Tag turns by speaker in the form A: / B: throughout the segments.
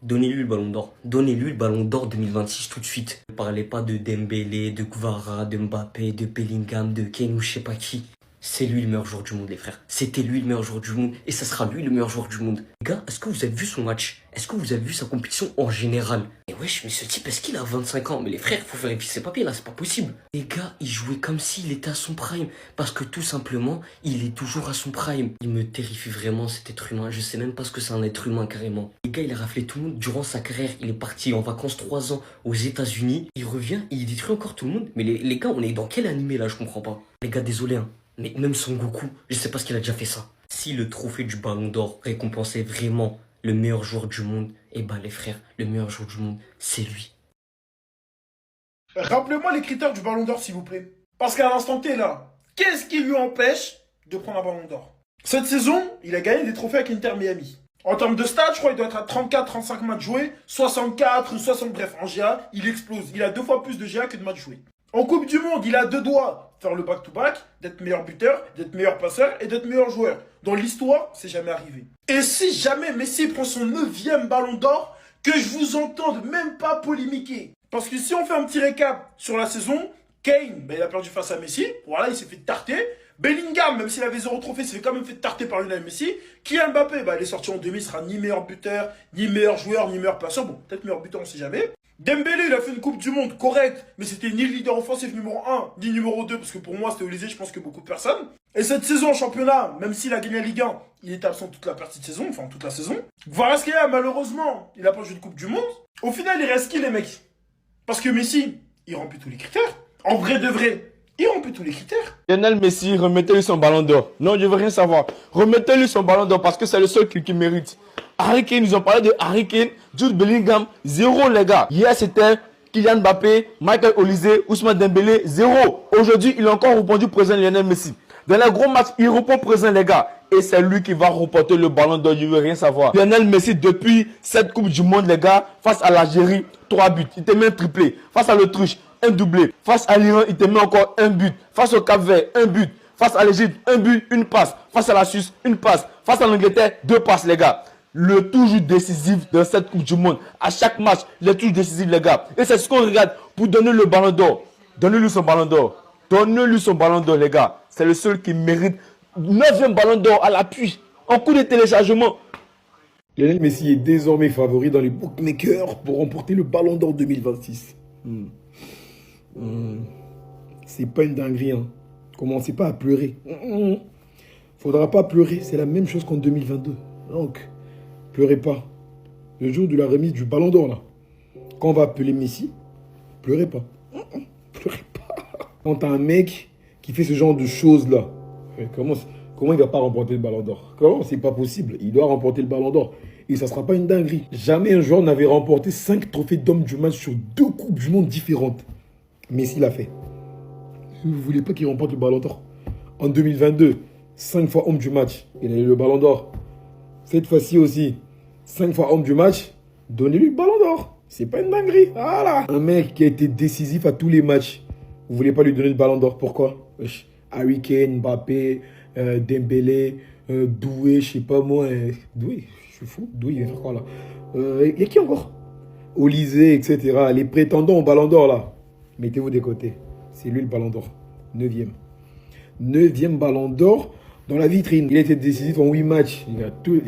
A: Donnez-lui le ballon d'or. Donnez-lui le ballon d'or 2026 tout de suite. Ne parlez pas de Dembélé, de Kvara, de Mbappé, de Bellingham, de Kane ou je sais pas qui. C'est lui le meilleur joueur du monde, les frères. C'était lui le meilleur joueur du monde et ça sera lui le meilleur joueur du monde. Les gars, est-ce que vous avez vu son match? Est-ce que vous avez vu sa compétition en général? Et wesh, mais ce type, est-ce qu'il a 25 ans? Mais les frères, faut vérifier ses papiers là, c'est pas possible. Les gars, il jouait comme s'il était à son prime. Parce que tout simplement, il est toujours à son prime. Il me terrifie vraiment cet être humain. Je sais même pas ce que c'est un être humain carrément. Les gars, il a raflé tout le monde durant sa carrière. Il est parti en vacances 3 ans aux États-Unis. Il revient et il détruit encore tout le monde. Mais les gars, on est dans quel animé là? Je comprends pas. Les gars, désolé hein. Mais même Son Goku, je sais pas ce qu'il a déjà fait ça. Si le trophée du Ballon d'Or récompensait vraiment le meilleur joueur du monde, eh ben les frères, le meilleur joueur du monde, c'est lui.
B: Rappelez-moi les critères du Ballon d'Or, s'il vous plaît. Parce qu'à l'instant T, là, qu'est-ce qui lui empêche de prendre un Ballon d'Or? Cette saison, il a gagné des trophées avec Inter Miami. En termes de stats, je crois qu'il doit être à 34-35 matchs joués, 64 ou 60, bref, en GA, il explose. Il a 2 fois plus de GA que de matchs joués. En Coupe du Monde, il a 2 doigts faire le back-to-back, d'être meilleur buteur, d'être meilleur passeur et d'être meilleur joueur. Dans l'histoire, c'est jamais arrivé. Et si jamais Messi prend son 9e Ballon d'Or, que je vous entende même pas polémiquer. Parce que si on fait un petit récap sur la saison, Kane, il a perdu face à Messi. Voilà, il s'est fait tarter. Bellingham, même s'il avait 0 trophée, s'est quand même fait tarter par Lionel Messi. Kylian Mbappé, il est sorti en demi, il sera ni meilleur buteur, ni meilleur joueur, ni meilleur passeur. Bon, peut-être meilleur buteur, on sait jamais. Dembélé, il a fait une Coupe du Monde correcte, mais c'était ni le leader offensif numéro 1, ni numéro 2, parce que pour moi, c'était Olysée, je pense que beaucoup de personnes. Et cette saison en championnat, même s'il a gagné la Ligue 1, il était absent toute la partie de saison, enfin toute la saison. Kvaratskhelia, malheureusement, il a pas joué de Coupe du Monde. Au final, il reste qui, les mecs? Parce que Messi, il remplit tous les critères. En vrai de vrai, il remplit tous les critères.
C: Lionel Messi, remettez-lui son ballon d'or. Non, je veux rien savoir. Remettez-lui son ballon d'or parce que c'est le seul qui mérite. Harry Kane, ils ont parlé de Harry Kane, Jude Bellingham, 0 les gars. Hier c'était Kylian Mbappé, Michael Olise, Ousmane Dembélé, 0. Aujourd'hui, il a encore répondu présent Lionel Messi. Dans les gros matchs, il répond présent les gars. Et c'est lui qui va remporter le ballon d'or, je veux rien savoir. Lionel Messi, depuis cette Coupe du Monde les gars, face à l'Algérie, 3 buts. Il te met un triplé. Face à l'Autriche, un doublé. Face à l'Iran, il te met encore un but. Face au Cap-Vert, un but. Face à l'Égypte, un but, une passe. Face à la Suisse, une passe. Face à l'Angleterre, 2 passes les gars. Le toujours décisif dans cette Coupe du Monde. À chaque match, il est toujours décisif les gars. Et c'est ce qu'on regarde pour donner le ballon d'or. Donnez-lui son ballon d'or. Donnez-lui son ballon d'or les gars. C'est le seul qui mérite 9e ballon d'or à l'appui. En coup de téléchargement.
D: Lionel Messi est désormais favori dans les bookmakers pour remporter le Ballon d'Or 2026. C'est pas une dinguerie, hein. Commencez pas à pleurer. Faudra pas pleurer, c'est la même chose qu'en 2022. Donc, pleurez pas. Le jour de la remise du Ballon d'Or, là, quand on va appeler Messi, pleurez pas. Pleurez pas. Quand t'as un mec qui fait ce genre de choses-là, comment il va pas remporter le Ballon d'Or? Comment? C'est pas possible. Il doit remporter le Ballon d'Or. Et ça sera pas une dinguerie. Jamais un joueur n'avait remporté 5 trophées d'homme du match sur 2 Coupes du Monde différentes. Messi l'a fait. Vous voulez pas qu'il remporte le Ballon d'Or? En 2022, 5 fois homme du match. Il a eu le Ballon d'Or. Cette fois-ci aussi, 5 fois homme du match. Donnez-lui le Ballon d'Or. C'est pas une dinguerie. Voilà. Un mec qui a été décisif à tous les matchs. Vous voulez pas lui donner le Ballon d'Or? Pourquoi? Harry Kane, Mbappé, Dembélé, Doué, je sais pas moi. Doué, je suis fou. Doué, il va faire quoi là? Il y a qui encore? Olise, etc. Les prétendants au Ballon d'Or là. Mettez-vous des côtés. C'est lui le Ballon d'Or. 9e. 9e Ballon d'Or dans la vitrine. Il a été décisif en 8 matchs. Il a tout.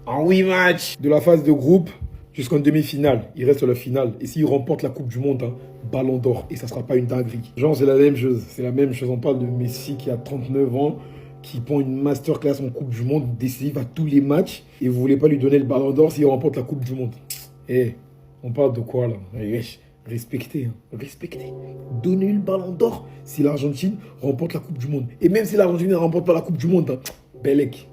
D: En 8 matchs. De la phase de groupe jusqu'en demi-finale. Il reste à la finale. Et s'il remporte la Coupe du Monde, hein, Ballon d'Or. Et ça sera pas une dinguerie. Genre, c'est la même chose. C'est la même chose. On parle de Messi qui a 39 ans, qui prend une masterclass en Coupe du Monde, décisive à tous les matchs. Et vous voulez pas lui donner le Ballon d'Or s'il remporte la Coupe du Monde. On parle de quoi là? Respectez, hein. Respectez. Donnez le Ballon d'Or si l'Argentine remporte la Coupe du Monde. Et même si l'Argentine ne remporte pas la Coupe du Monde, hein, Bellec.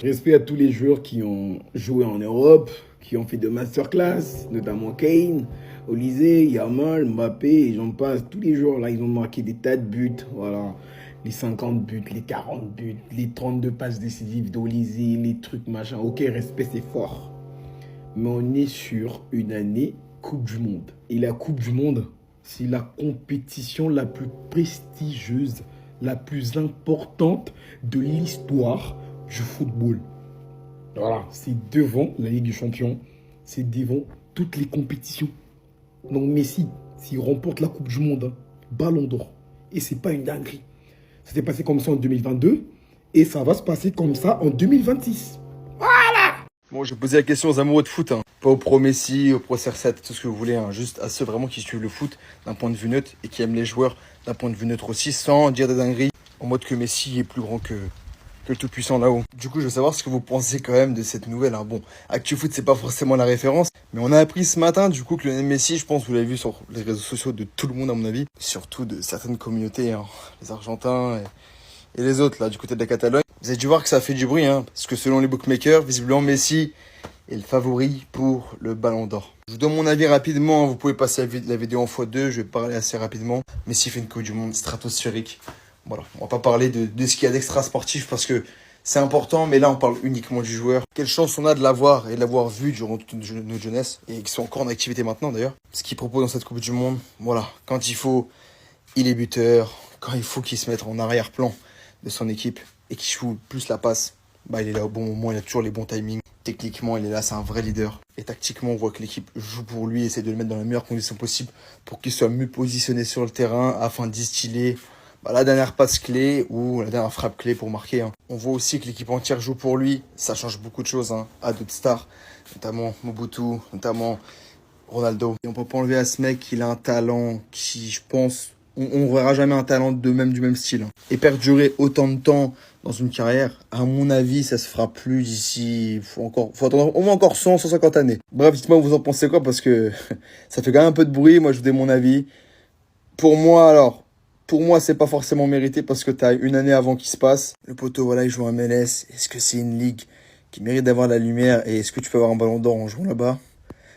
D: Respect à tous les joueurs qui ont joué en Europe, qui ont fait de masterclass, notamment Kane, Olise, Yamal, Mbappé, et j'en passe. Tous les joueurs là, ils ont marqué des tas de buts. Voilà. Les 50 buts, les 40 buts, les 32 passes décisives d'Olise, les trucs machin. Ok, respect, c'est fort. Mais on est sur une année Coupe du Monde. Et la Coupe du Monde, c'est la compétition la plus prestigieuse, la plus importante de l'histoire du football. Voilà, c'est devant la Ligue des Champions, c'est devant toutes les compétitions. Donc Messi, s'il remporte la Coupe du Monde, hein, Ballon d'Or. Et c'est pas une dinguerie. C'était passé comme ça en 2022 et ça va se passer comme ça en 2026.
C: Bon, je vais poser la question aux amoureux de foot, hein. Pas aux pro Messi, aux pro CR7, tout ce que vous voulez, hein. Juste à ceux vraiment qui suivent le foot d'un point de vue neutre et qui aiment les joueurs d'un point de vue neutre aussi, sans dire des dingueries, en mode que Messi est plus grand que le tout-puissant là-haut. Du coup, je veux savoir ce que vous pensez quand même de cette nouvelle, hein. Bon, ActuFoot, c'est pas forcément la référence, mais on a appris ce matin, du coup, que Lionel Messi, je pense, vous l'avez vu sur les réseaux sociaux de tout le monde, à mon avis, surtout de certaines communautés, hein, les Argentins et les autres, là, du côté de la Catalogne. Vous avez dû voir que ça a fait du bruit, hein, parce que selon les bookmakers, visiblement, Messi est le favori pour le Ballon d'Or. Je vous donne mon avis rapidement, vous pouvez passer la vidéo en x2, je vais parler assez rapidement. Messi fait une Coupe du Monde stratosphérique. Voilà, on va pas parler de ce qu'il y a d'extra sportif parce que c'est important, mais là on parle uniquement du joueur. Quelle chance on a de l'avoir et de l'avoir vu durant toute notre jeunesse, et qui sont encore en activité maintenant d'ailleurs. Ce qu'il propose dans cette Coupe du Monde, voilà, quand il faut, il est buteur, quand il faut qu'il se mette en arrière-plan de son équipe et qu'il joue plus la passe, bah il est là au bon moment, il a toujours les bons timings. Techniquement, il est là, c'est un vrai leader. Et tactiquement, on voit que l'équipe joue pour lui, essaie de le mettre dans la meilleure condition possible pour qu'il soit mieux positionné sur le terrain afin de distiller la dernière passe clé ou la dernière frappe clé pour marquer, hein. On voit aussi que l'équipe entière joue pour lui. Ça change beaucoup de choses, hein, à d'autres stars, notamment Mobutu, notamment Ronaldo. Et on peut pas enlever à ce mec qu'il a un talent qui, je pense, on verra jamais un talent du même style, hein. Et perdurer autant de temps dans une carrière, à mon avis, ça se fera plus d'ici, faut attendre au moins encore 150 années. Bref, dites-moi vous en pensez quoi, parce que ça fait quand même un peu de bruit. Moi, je vous donne mon avis. Pour moi, c'est pas forcément mérité parce que t'as une année avant qu'il se passe. Le poteau, voilà, il joue en MLS. Est-ce que c'est une ligue qui mérite d'avoir la lumière? Et est-ce que tu peux avoir un ballon d'or en jouant là-bas?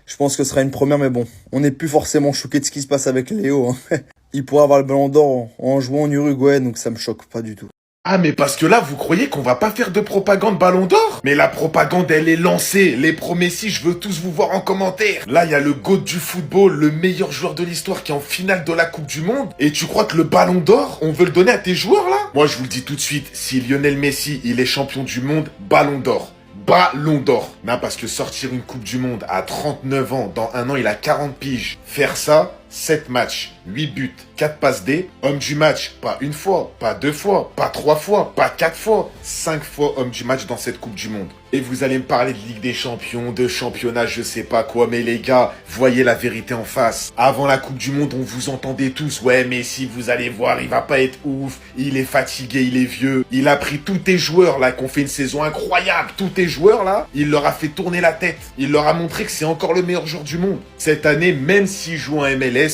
C: Je pense que ce sera une première, mais bon, on n'est plus forcément choqué de ce qui se passe avec Léo, hein. Il pourra avoir le ballon d'or en jouant en Uruguay, donc ça me choque pas du tout.
E: Ah mais parce que là, vous croyez qu'on va pas faire de propagande Ballon d'Or? Mais la propagande, elle est lancée. Les promessis, je veux tous vous voir en commentaire. Là, il y a le GOAT du football, le meilleur joueur de l'histoire qui est en finale de la Coupe du Monde. Et tu crois que le Ballon d'Or, on veut le donner à tes joueurs là? Moi, je vous le dis tout de suite, si Lionel Messi, il est champion du monde, Ballon d'Or. Ballon d'Or. Non, parce que sortir une Coupe du Monde à 39 ans, dans un an, il a 40 piges. Faire ça, 7 matchs, 8 buts, 4 passes D. Homme du match, pas une fois, pas deux fois, pas 3 fois, pas 4 fois, 5 fois homme du match dans cette Coupe du Monde. Et vous allez me parler de Ligue des Champions, de championnat, je sais pas quoi, mais les gars, voyez la vérité en face. Avant la Coupe du Monde, on vous entendait tous, ouais, mais si vous allez voir, il va pas être ouf, il est fatigué, il est vieux. Il a pris tous tes joueurs là, qui ont fait une saison incroyable, tous tes joueurs là, il leur a fait tourner la tête. Il leur a montré que c'est encore le meilleur joueur du monde. Cette année, même s'il joue en MLS,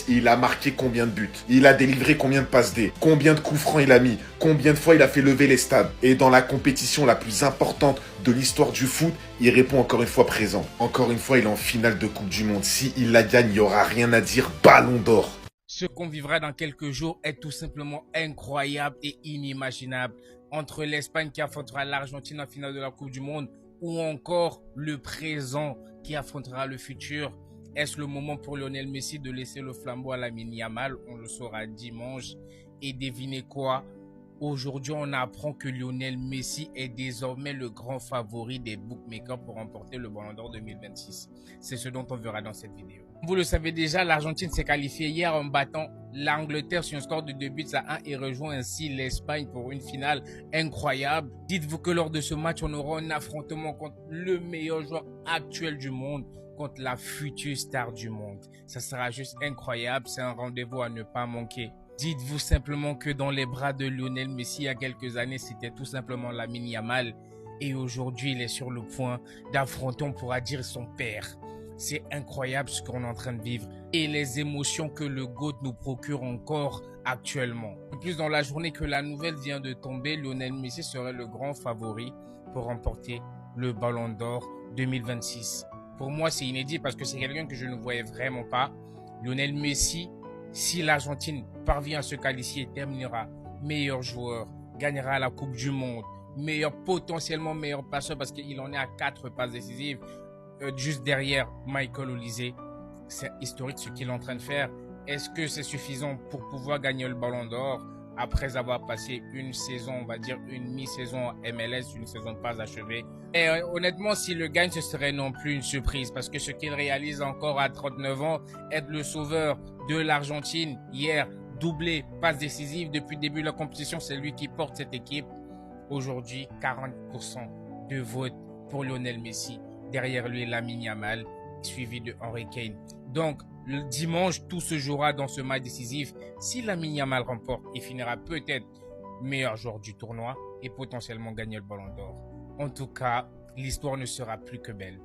E: il a marqué combien de buts? Il a délivré combien de passes D? Combien de coups francs il a mis? Combien de fois il a fait lever les stades? Et dans la compétition la plus importante de l'histoire du foot, il répond encore une fois présent. Encore une fois, il est en finale de Coupe du Monde. Si il la gagne, il n'y aura rien à dire. Ballon d'Or.
F: Ce qu'on vivra dans quelques jours est tout simplement incroyable et inimaginable. Entre l'Espagne qui affrontera l'Argentine en finale de la Coupe du Monde ou encore le présent qui affrontera le futur. Est-ce le moment pour Lionel Messi de laisser le flambeau à Lamine Yamal? On le saura dimanche. Et devinez quoi? Aujourd'hui, on apprend que Lionel Messi est désormais le grand favori des bookmakers pour remporter le Ballon d'Or 2026. C'est ce dont on verra dans cette vidéo. Vous le savez déjà, l'Argentine s'est qualifiée hier en battant l'Angleterre sur un score de 2-1 et rejoint ainsi l'Espagne pour une finale incroyable. Dites-vous que lors de ce match, on aura un affrontement contre le meilleur joueur actuel du monde, contre la future star du monde. Ça sera juste incroyable, c'est un rendez-vous à ne pas manquer. Dites-vous simplement que dans les bras de Lionel Messi il y a quelques années, c'était tout simplement Lamine Yamal. Et aujourd'hui, il est sur le point d'affronter, on pourra dire, son père. C'est incroyable ce qu'on est en train de vivre et les émotions que le GOAT nous procure encore actuellement. En plus, dans la journée que la nouvelle vient de tomber, Lionel Messi serait le grand favori pour remporter le Ballon d'Or 2026. Pour moi, c'est inédit parce que c'est quelqu'un que je ne voyais vraiment pas. Lionel Messi, si l'Argentine parvient à se qualifier, terminera meilleur joueur, gagnera la Coupe du Monde, potentiellement meilleur passeur parce qu'il en est à 4 passes décisives, juste derrière Michael Olise. C'est historique ce qu'il est en train de faire. Est-ce que c'est suffisant pour pouvoir gagner le Ballon d'Or? après avoir passé une saison, on va dire une mi-saison MLS, une saison pas achevée. Et honnêtement, s'il le gagne, ce serait non plus une surprise parce que ce qu'il réalise encore à 39 ans, être le sauveur de l'Argentine hier, doublé, passe décisive depuis le début de la compétition, c'est lui qui porte cette équipe. Aujourd'hui, 40% de vote pour Lionel Messi. Derrière lui, Lamine Yamal, suivi de Harry Kane. Donc, le dimanche, tout se jouera dans ce match décisif. Si Lamine Yamal remporte, il finira peut-être meilleur joueur du tournoi et potentiellement gagner le Ballon d'Or. En tout cas, l'histoire ne sera plus que belle.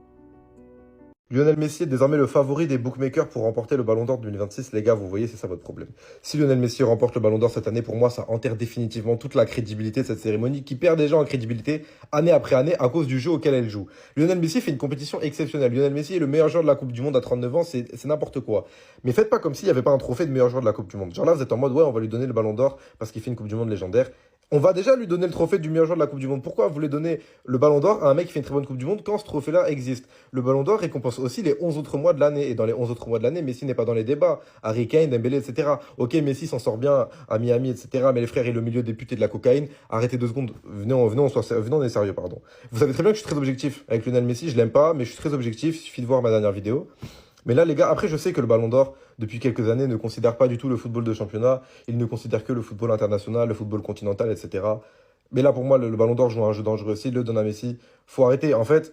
G: Lionel Messi est désormais le favori des bookmakers pour remporter le Ballon d'Or 2026. Les gars, vous voyez, c'est ça votre problème. Si Lionel Messi remporte le Ballon d'Or cette année, pour moi, ça enterre définitivement toute la crédibilité de cette cérémonie qui perd déjà en crédibilité année après année à cause du jeu auquel elle joue. Lionel Messi fait une compétition exceptionnelle. Lionel Messi est le meilleur joueur de la Coupe du Monde à 39 ans, c'est n'importe quoi. Mais faites pas comme s'il n'y avait pas un trophée de meilleur joueur de la Coupe du Monde. Genre là, vous êtes en mode, ouais, on va lui donner le Ballon d'Or parce qu'il fait une Coupe du Monde légendaire. On va déjà lui donner le trophée du meilleur joueur de la Coupe du Monde. Pourquoi vous voulez donner le Ballon d'Or à un mec qui fait une très bonne Coupe du Monde quand ce trophée-là existe? Le Ballon d'Or récompense aussi les 11 autres mois de l'année. Et dans les 11 autres mois de l'année, Messi n'est pas dans les débats. Harry Kane, Dembélé, etc. Ok, Messi s'en sort bien à Miami, etc. Mais les frères, il est au milieu des putes et de la cocaïne. Arrêtez 2 secondes. Venez, on est sérieux, pardon. Vous savez très bien que je suis très objectif avec Lionel Messi. Je l'aime pas, mais je suis très objectif. Il suffit de voir ma dernière vidéo. Mais là, les gars, après, je sais que le Ballon d'Or, depuis quelques années, ne considère pas du tout le football de championnat. Il ne considère que le football international, le football continental, etc. Mais là, pour moi, le Ballon d'Or joue un jeu dangereux. S'il le donne à Messi, faut arrêter. En fait,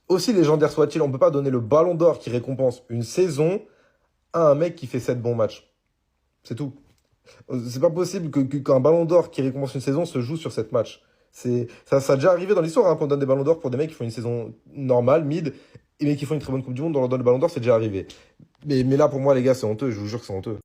G: aussi légendaire soit-il, on ne peut pas donner le Ballon d'Or qui récompense une saison à un mec qui fait 7 bons matchs. C'est tout. C'est pas possible qu'un Ballon d'Or qui récompense une saison se joue sur 7 matchs. Ça a déjà arrivé dans l'histoire, hein, qu'on donne des Ballons d'Or pour des mecs qui font une saison normale, mid, et mais qui font une très bonne Coupe du Monde. On leur donne le Ballon d'Or, c'est déjà arrivé. Mais là, pour moi, les gars, c'est honteux. Je vous jure que c'est honteux.